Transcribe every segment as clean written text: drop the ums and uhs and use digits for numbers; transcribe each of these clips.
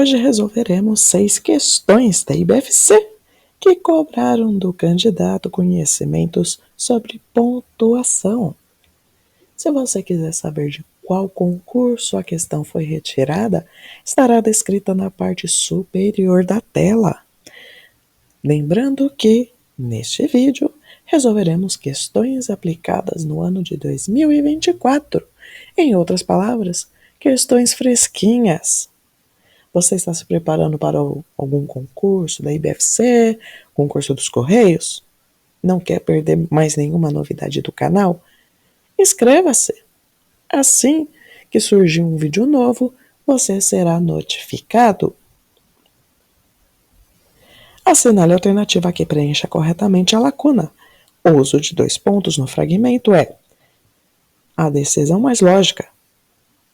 Hoje resolveremos 6 questões da IBFC que cobraram do candidato conhecimentos sobre pontuação. Se você quiser saber de qual concurso a questão foi retirada, estará descrita na parte superior da tela. Lembrando que, neste vídeo, resolveremos questões aplicadas no ano de 2024. Em outras palavras, questões fresquinhas. Você está se preparando para algum concurso da IBFC, concurso dos Correios? Não quer perder mais nenhuma novidade do canal? Inscreva-se! Assim que surgir um vídeo novo, você será notificado. Assinale a alternativa que preencha corretamente a lacuna. O uso de 2 pontos no fragmento é a decisão mais lógica.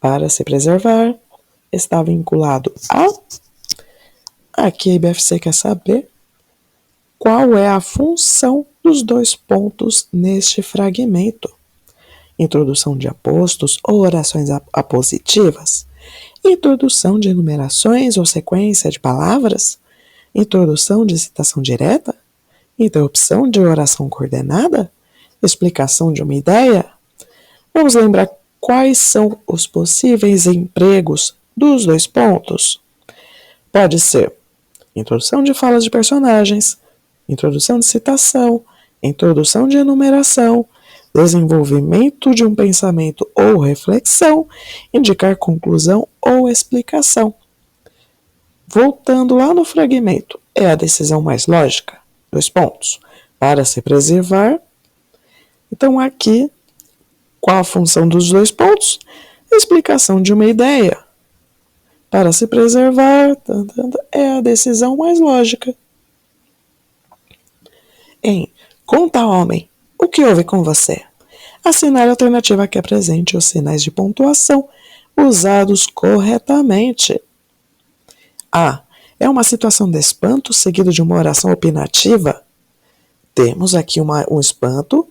Para se preservar, está vinculado a... Aqui a IBFC quer saber qual é a função dos 2 pontos neste fragmento. Introdução de apostos ou orações apositivas. Introdução de enumerações ou sequência de palavras. Introdução de citação direta. Interrupção de oração coordenada. Explicação de uma ideia. Vamos lembrar quais são os possíveis empregos dos 2 pontos. Pode ser introdução de falas de personagens, introdução de citação, introdução de enumeração, desenvolvimento de um pensamento ou reflexão, indicar conclusão ou explicação. Voltando lá no fragmento, é a decisão mais lógica, 2 pontos, para se preservar. Então aqui, qual a função dos 2 pontos? Explicação de uma ideia. Para se preservar, é a decisão mais lógica. Em Conta Homem, o que houve com você? Assinale a alternativa que apresente os sinais de pontuação usados corretamente. A. É uma situação de espanto seguido de uma oração opinativa? Temos aqui um espanto,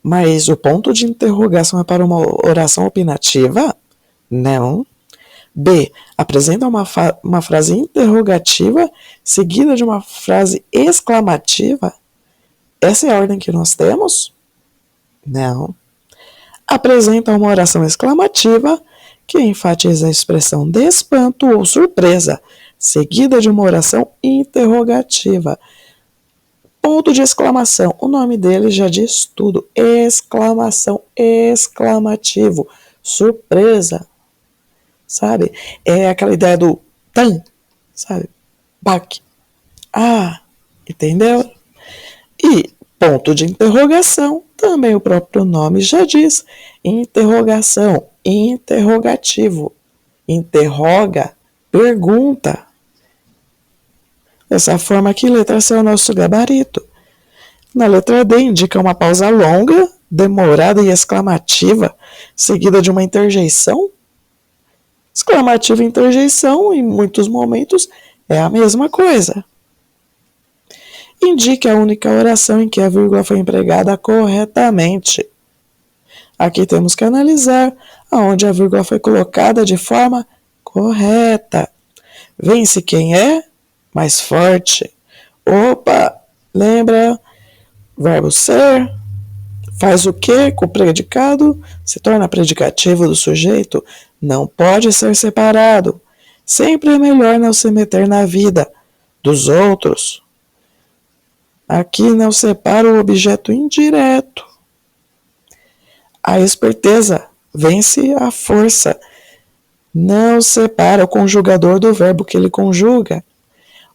mas o ponto de interrogação é para uma oração opinativa? Não. B. Apresenta uma frase interrogativa seguida de uma frase exclamativa? Essa é a ordem que nós temos? Não. Apresenta uma oração exclamativa que enfatiza a expressão de espanto ou surpresa, seguida de uma oração interrogativa. Ponto de exclamação. O nome dele já diz tudo. Exclamação, exclamativo, surpresa. Sabe? É aquela ideia do tan, sabe? Baque. Ah, entendeu? E ponto de interrogação, também o próprio nome já diz. Interrogação, interrogativo. Interroga, pergunta. Dessa forma aqui, letra C é o nosso gabarito. Na letra D, indica uma pausa longa, demorada e exclamativa, seguida de uma interjeição. Exclamativa e interjeição, em muitos momentos, é a mesma coisa. Indique a única oração em que a vírgula foi empregada corretamente. Aqui temos que analisar aonde a vírgula foi colocada de forma correta. Vence quem é mais forte. Opa, lembra? Verbo ser faz o que com o predicado? Se torna predicativo do sujeito? Não pode ser separado. Sempre é melhor não se meter na vida dos outros. Aqui não separa o objeto indireto. A esperteza vence a força. Não separa o conjugador do verbo que ele conjuga.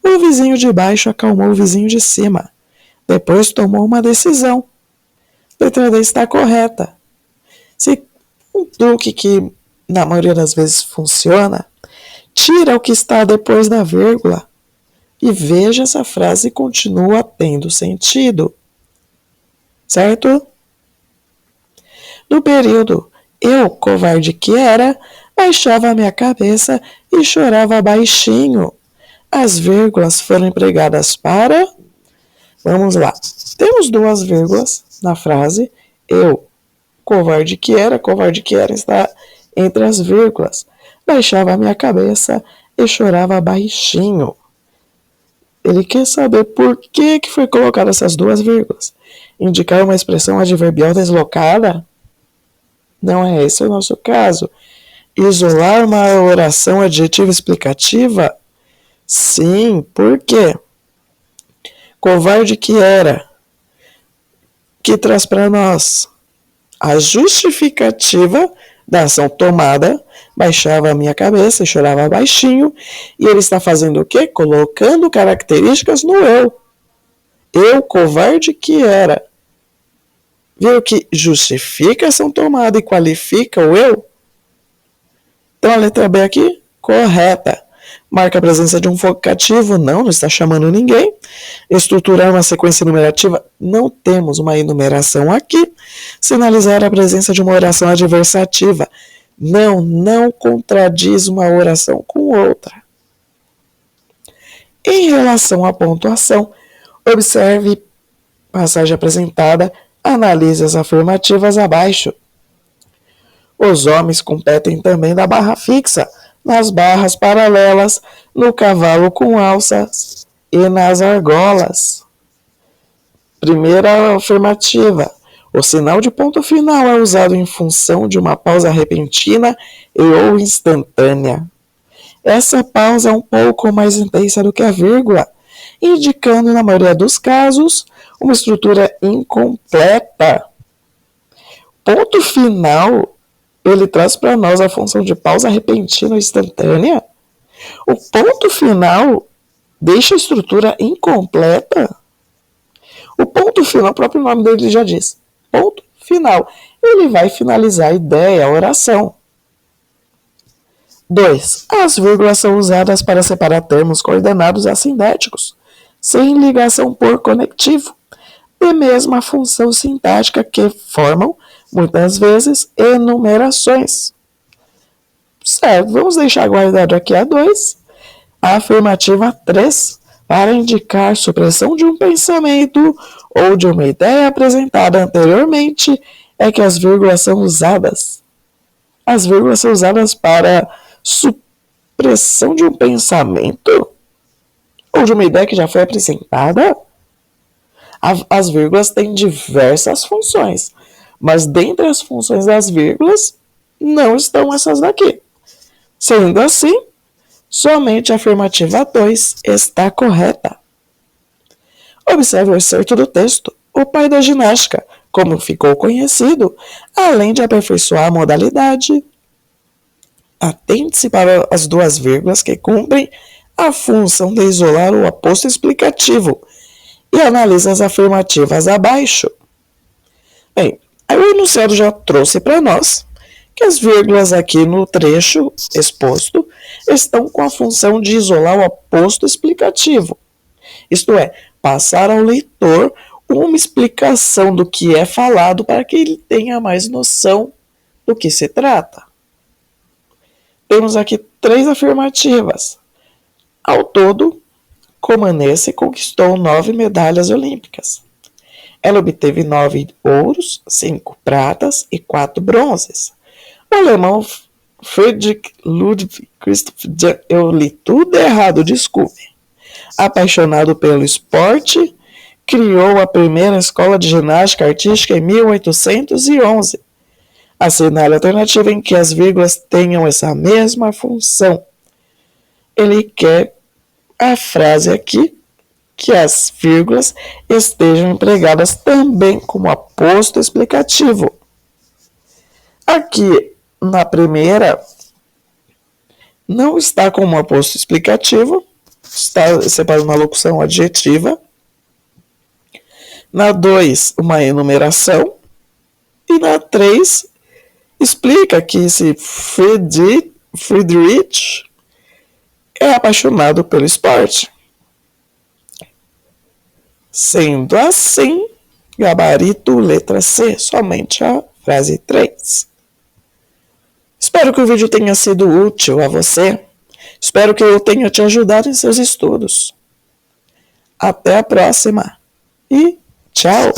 O vizinho de baixo acalmou o vizinho de cima. Depois tomou uma decisão. Letra D está correta. Se um truque que na maioria das vezes funciona, tira o que está depois da vírgula e veja se a frase continua tendo sentido. Certo? No período eu, covarde que era, baixava a minha cabeça e chorava baixinho. As vírgulas foram empregadas para... Vamos lá. Temos 2 vírgulas na frase eu, covarde que era está entre as vírgulas. Baixava a minha cabeça e chorava baixinho. Ele quer saber por que foi colocada essas duas vírgulas. Indicar uma expressão adverbial deslocada? Não é esse o nosso caso. Isolar uma oração adjetiva explicativa? Sim, por quê? Covarde que era, que traz para nós a justificativa da ação tomada, baixava a minha cabeça e chorava baixinho, e ele está fazendo o quê? Colocando características no eu. Eu, covarde que era. Viu que justifica a ação tomada e qualifica o eu? Então a letra B aqui, correta. Marca a presença de um vocativo, não está chamando ninguém. Estruturar uma sequência enumerativa, não temos uma enumeração aqui. Sinalizar a presença de uma oração adversativa, não contradiz uma oração com outra. Em relação à pontuação, observe passagem apresentada, analise as afirmativas abaixo. Os homens competem também da barra fixa, nas barras paralelas, no cavalo com alças e nas argolas. Primeira afirmativa. O sinal de ponto final é usado em função de uma pausa repentina e ou instantânea. Essa pausa é um pouco mais intensa do que a vírgula, indicando, na maioria dos casos, uma estrutura incompleta. Ponto final, ele traz para nós a função de pausa repentina ou instantânea. O ponto final deixa a estrutura incompleta. O ponto final, o próprio nome dele já diz. Ponto final. Ele vai finalizar a ideia, a oração. 2. As vírgulas são usadas para separar termos coordenados assindéticos, sem ligação por conectivo, e mesma função sintática que formam, muitas vezes, enumerações. Certo, vamos deixar guardado aqui a 2. A afirmativa 3, para indicar supressão de um pensamento ou de uma ideia apresentada anteriormente, é que as vírgulas são usadas. As vírgulas são usadas para supressão de um pensamento ou de uma ideia que já foi apresentada. As vírgulas têm diversas funções, mas dentre as funções das vírgulas não estão essas daqui. Sendo assim, somente a afirmativa 2 está correta. Observe o excerto do texto. O pai da ginástica, como ficou conhecido, além de aperfeiçoar a modalidade, atente-se para as duas vírgulas que cumprem a função de isolar o aposto explicativo e analisa as afirmativas abaixo. Bem, aí o enunciado já trouxe para nós que as vírgulas aqui no trecho exposto estão com a função de isolar o aposto explicativo. Isto é, passar ao leitor uma explicação do que é falado para que ele tenha mais noção do que se trata. Temos aqui 3 afirmativas. Ao todo, Comaneci conquistou 9 medalhas olímpicas. Ela obteve 9 ouros, 5 pratas e 4 bronzes. O alemão Friedrich Ludwig Christoph, eu li tudo errado, desculpe. Apaixonado pelo esporte, criou a primeira escola de ginástica artística em 1811. Assinale a alternativa em que as vírgulas tenham essa mesma função. Ele quer a frase aqui que as vírgulas estejam empregadas também como aposto explicativo. Aqui, na primeira, não está como aposto explicativo, está separado uma locução adjetiva. Na 2, uma enumeração. E na 3, explica que esse Friedrich é apaixonado pelo esporte. Sendo assim, gabarito letra C, somente a frase 3. Espero que o vídeo tenha sido útil a você. Espero que eu tenha te ajudado em seus estudos. Até a próxima e tchau!